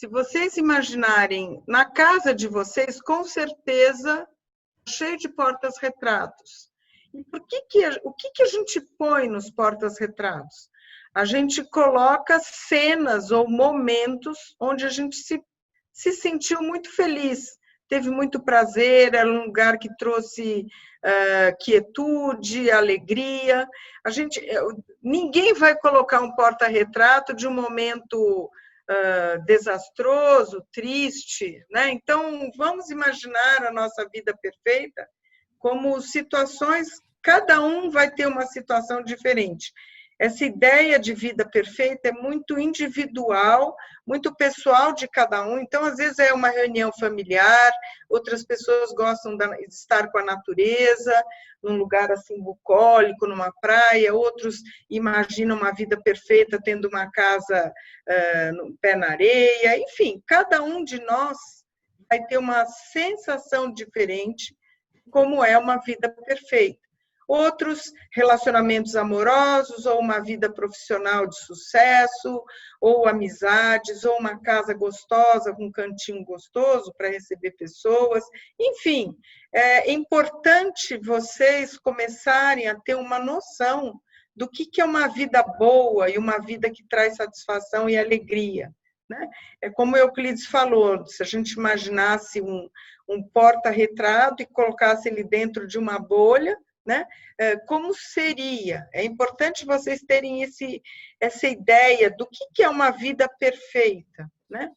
Se vocês imaginarem, na casa de vocês, com certeza, cheio de portas-retratos. E o que a gente põe nos portas-retratos? A gente coloca cenas ou momentos onde a gente se sentiu muito feliz, teve muito prazer, era um lugar que trouxe quietude, alegria. Ninguém vai colocar um porta-retrato de um momento desastroso, triste, né? Então, vamos imaginar a nossa vida perfeita como situações, cada um vai ter uma situação diferente. Essa ideia de vida perfeita é muito individual, muito pessoal de cada um. Então, às vezes, é uma reunião familiar, outras pessoas gostam de estar com a natureza, num lugar assim bucólico, numa praia, outros imaginam uma vida perfeita tendo uma casa no pé na areia. Enfim, cada um de nós vai ter uma sensação diferente como é uma vida perfeita. Outros relacionamentos amorosos, ou uma vida profissional de sucesso, ou amizades, ou uma casa gostosa, com um cantinho gostoso para receber pessoas. Enfim, é importante vocês começarem a ter uma noção do que é uma vida boa e uma vida que traz satisfação e alegria, né? É como Euclides falou, se a gente imaginasse um porta-retrato e colocasse ele dentro de uma bolha, né? Como seria? É importante vocês terem essa ideia do que é uma vida perfeita, né?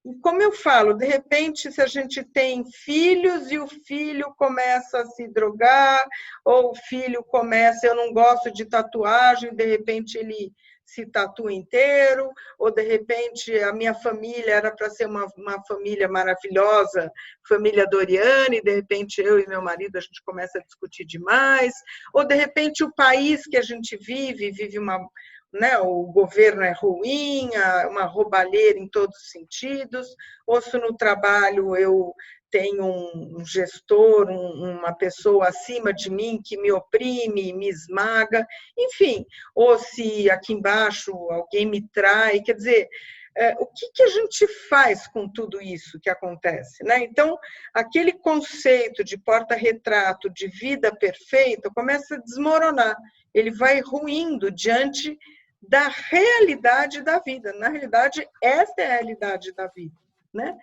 E como eu falo, de repente, se a gente tem filhos e o filho começa a se drogar, ou o filho começa, eu não gosto de tatuagem, de repente ele se tatua inteiro, ou de repente a minha família era para ser uma família maravilhosa, família Doriane, e de repente eu e meu marido a gente começa a discutir demais, ou de repente o país que a gente vive o governo é ruim, uma roubalheira em todos os sentidos, ou se no trabalho eu tenho um gestor, uma pessoa acima de mim que me oprime, me esmaga, enfim, ou se aqui embaixo alguém me trai, quer dizer, o que a gente faz com tudo isso que acontece, né? Então, aquele conceito de porta-retrato, de vida perfeita, começa a desmoronar, ele vai ruindo diante da realidade da vida. Na realidade, essa é a realidade da vida, né?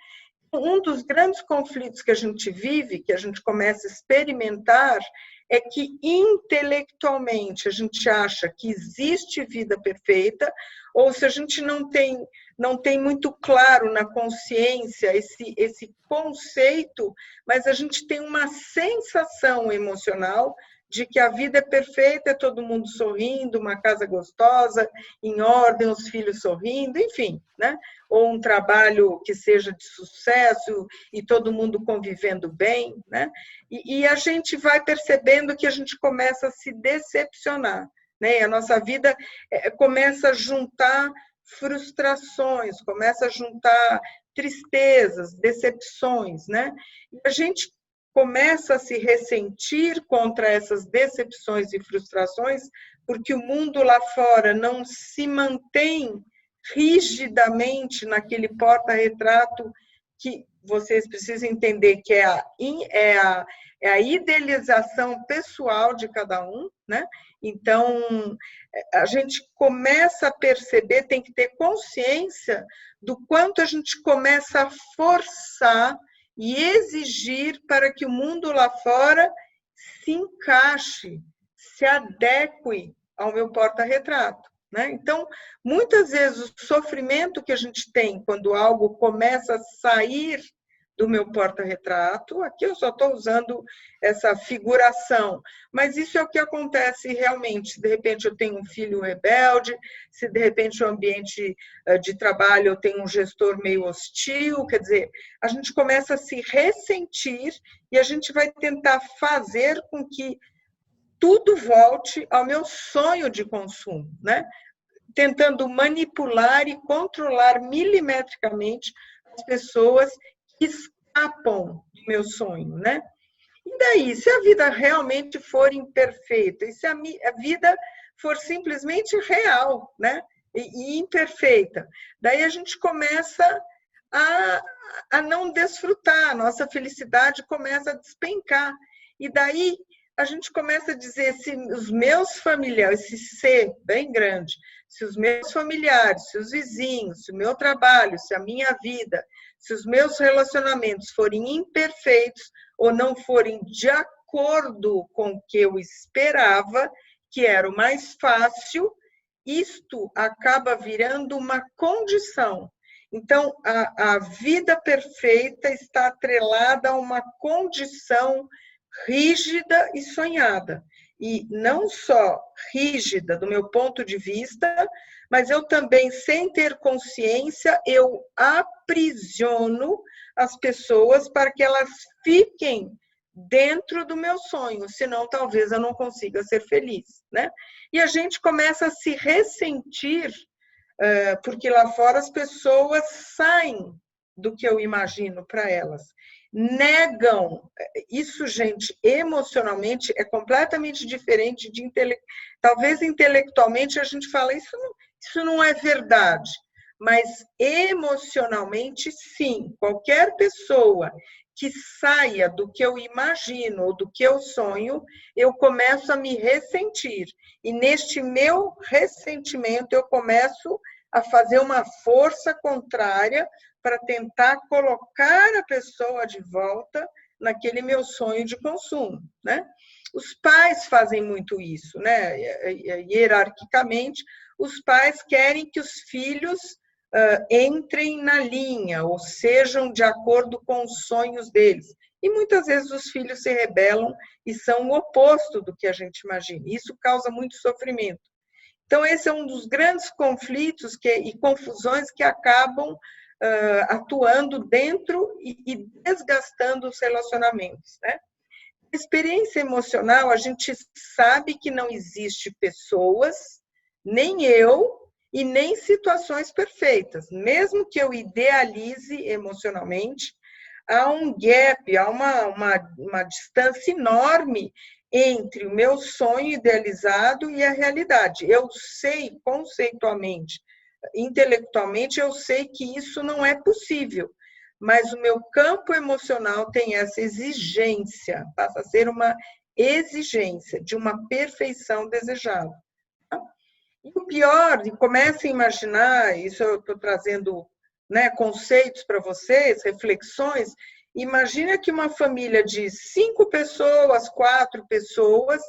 Um dos grandes conflitos que a gente vive, que a gente começa a experimentar, é que intelectualmente a gente acha que existe vida perfeita, ou se a gente não tem muito claro na consciência esse conceito, mas a gente tem uma sensação emocional de que a vida é perfeita, é todo mundo sorrindo, uma casa gostosa, em ordem, os filhos sorrindo, enfim, né? Ou um trabalho que seja de sucesso e todo mundo convivendo bem, né? E a gente vai percebendo que a gente começa a se decepcionar, né? A nossa vida começa a juntar frustrações, começa a juntar tristezas, decepções, né? E a gente começa a se ressentir contra essas decepções e frustrações, porque o mundo lá fora não se mantém rigidamente naquele porta-retrato que vocês precisam entender que é a idealização pessoal de cada um, né? Então, a gente começa a perceber, tem que ter consciência do quanto a gente começa a forçar e exigir para que o mundo lá fora se encaixe, se adeque ao meu porta-retrato, né? Então, muitas vezes o sofrimento que a gente tem quando algo começa a sair do meu porta-retrato, aqui eu só estou usando essa figuração, mas isso é o que acontece realmente. Se de repente eu tenho um filho rebelde, se de repente o ambiente de trabalho eu tenho um gestor meio hostil, quer dizer, a gente começa a se ressentir e a gente vai tentar fazer com que tudo volte ao meu sonho de consumo, né? Tentando manipular e controlar milimetricamente as pessoas que escapam do meu sonho, né? E daí, se a vida realmente for imperfeita, e se a vida for simplesmente real, né? e imperfeita. Daí a gente começa a não desfrutar, a nossa felicidade começa a despencar. E daí a gente começa a dizer, se os meus familiares, esse ser bem grande, se os meus familiares, se os vizinhos, se o meu trabalho, se a minha vida, se os meus relacionamentos forem imperfeitos ou não forem de acordo com o que eu esperava, que era o mais fácil, isto acaba virando uma condição. Então, a vida perfeita está atrelada a uma condição rígida e sonhada. E não só rígida do meu ponto de vista, mas eu também, sem ter consciência, eu aprisiono as pessoas para que elas fiquem dentro do meu sonho, senão talvez eu não consiga ser feliz, né? E a gente começa a se ressentir, porque lá fora as pessoas saem do que eu imagino para elas. Negam. Isso, gente, emocionalmente é completamente diferente de talvez intelectualmente a gente fala, isso não é verdade. Mas emocionalmente, sim. Qualquer pessoa que saia do que eu imagino ou do que eu sonho, eu começo a me ressentir. E neste meu ressentimento, eu começo a fazer uma força contrária para tentar colocar a pessoa de volta naquele meu sonho de consumo, né? Os pais fazem muito isso, né? Hierarquicamente, os pais querem que os filhos entrem na linha, ou sejam de acordo com os sonhos deles. E muitas vezes os filhos se rebelam e são o oposto do que a gente imagina. Isso causa muito sofrimento. Então, esse é um dos grandes conflitos e confusões que acabam atuando dentro e desgastando os relacionamentos, né? Experiência emocional, a gente sabe que não existe pessoas, nem eu, e nem situações perfeitas. Mesmo que eu idealize emocionalmente, há um gap, há uma distância enorme entre o meu sonho idealizado e a realidade. Eu sei conceitualmente, intelectualmente, eu sei que isso não é possível, mas o meu campo emocional tem essa exigência, passa a ser uma exigência de uma perfeição desejada. E o pior, e comecem a imaginar, isso eu estou trazendo, né, conceitos para vocês, reflexões, imagina que uma família de 5 pessoas, 4 pessoas,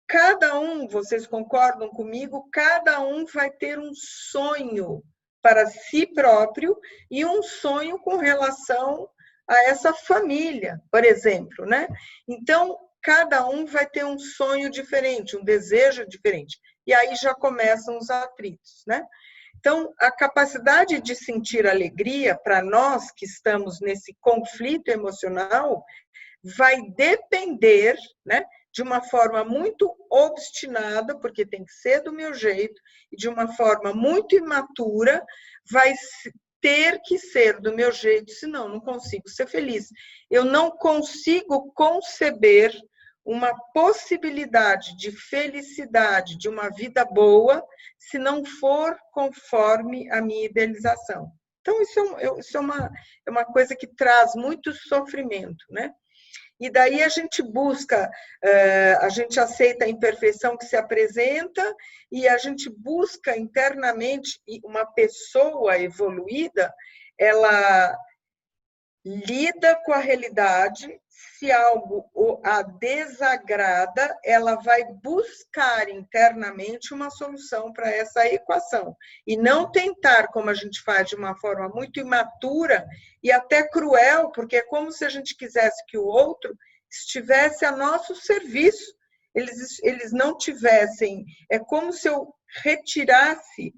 cada um, vocês concordam comigo, cada um vai ter um sonho para si próprio e um sonho com relação a essa família, por exemplo, né? Então, cada um vai ter um sonho diferente, um desejo diferente. E aí já começam os atritos, né? Então, a capacidade de sentir alegria para nós que estamos nesse conflito emocional vai depender, né, de uma forma muito obstinada, porque tem que ser do meu jeito, e de uma forma muito imatura, vai ter que ser do meu jeito, senão não consigo ser feliz. Eu não consigo conceber uma possibilidade de felicidade, de uma vida boa, se não for conforme a minha idealização. Então, isso é uma coisa que traz muito sofrimento, né? E daí a gente busca, a gente aceita a imperfeição que se apresenta e a gente busca internamente uma pessoa evoluída, ela lida com a realidade, se algo a desagrada, ela vai buscar internamente uma solução para essa equação. E não tentar, como a gente faz de uma forma muito imatura e até cruel, porque é como se a gente quisesse que o outro estivesse a nosso serviço. Eles não tivessem, é como se eu retirasse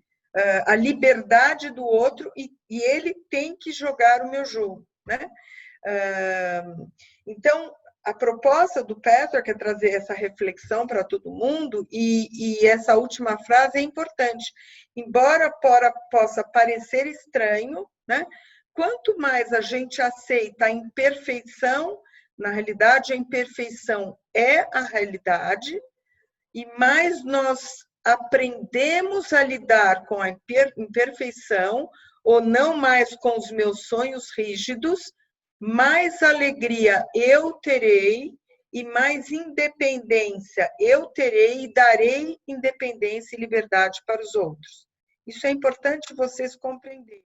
a liberdade do outro e ele tem que jogar o meu jogo, né? Então, a proposta do Petrarch é trazer essa reflexão para todo mundo e essa última frase é importante. Embora possa parecer estranho, né? Quanto mais a gente aceita a imperfeição, na realidade, a imperfeição é a realidade, e mais nós aprendemos a lidar com a imperfeição, ou não mais com os meus sonhos rígidos, mais alegria eu terei e mais independência eu terei e darei independência e liberdade para os outros. Isso é importante vocês compreenderem.